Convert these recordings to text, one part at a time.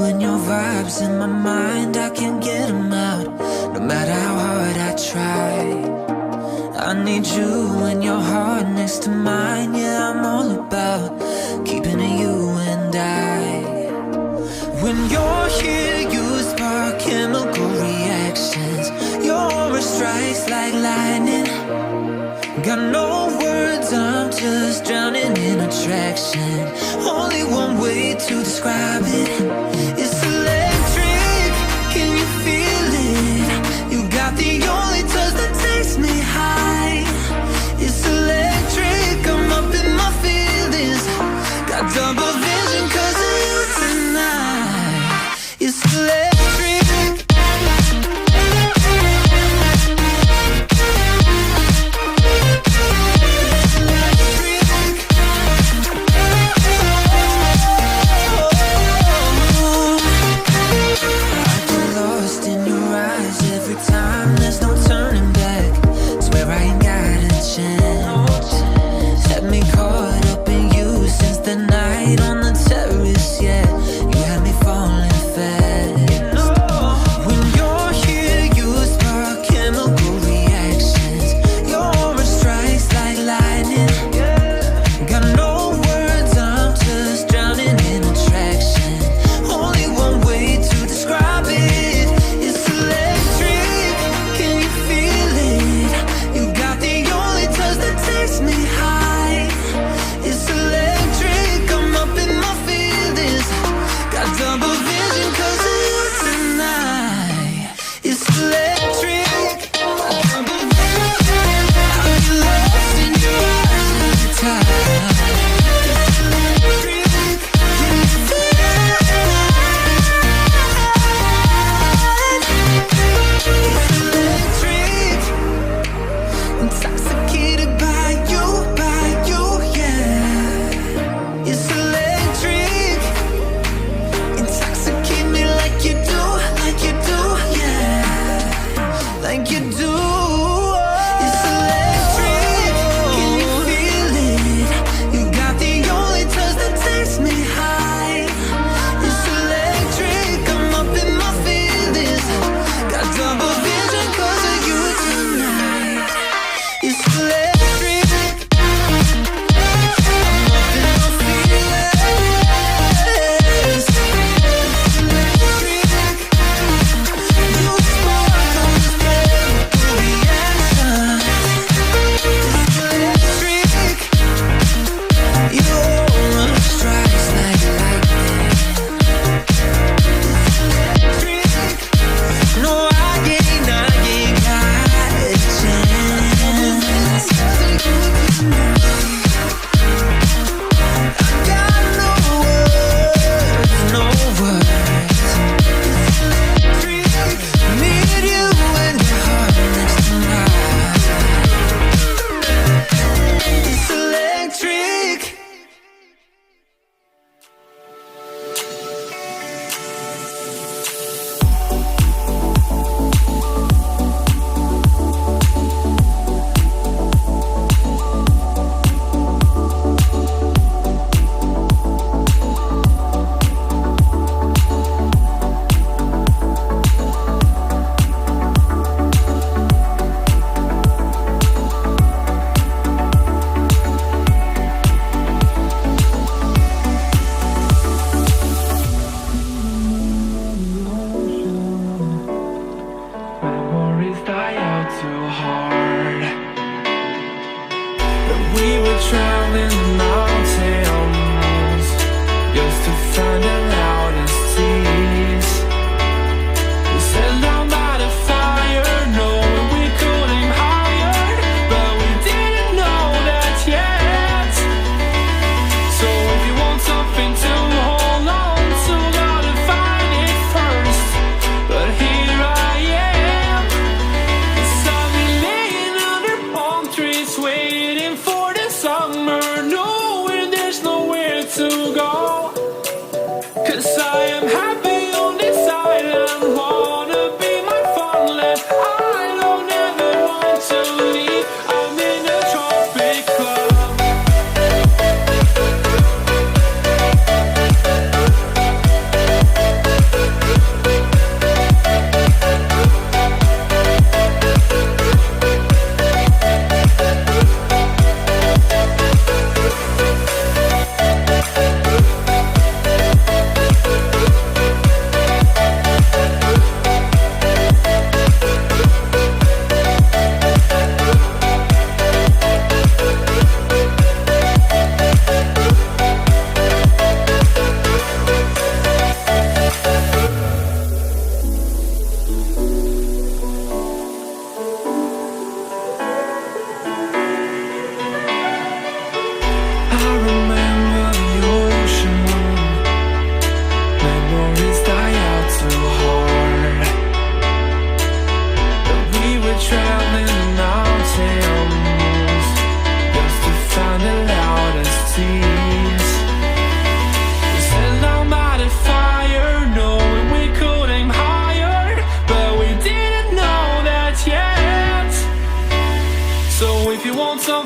and your vibes in my mind, I can't get them out, no matter how hard I try. I need you and your heart next to mine. Yeah, I'm all about keeping it you and I. When you're here, you spark chemical reactions. Your aura strikes like lightning. Got no words, I'm just drowning in attraction. Only one way to describe it. It's electric, can you feel it? You got the only touch that takes me high. It's electric, I'm up in my feelings. Got double vision 'cause of you tonight. It's electric.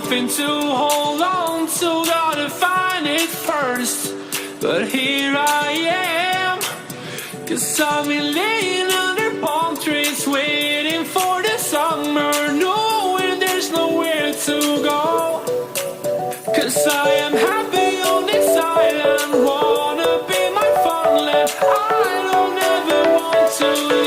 nothing to hold on to, gotta find it first. But here I am, 'cause I've been laying under palm trees, waiting for the summer, knowing there's nowhere to go. 'Cause I am happy on this island, wanna be my fun land. I don't ever want to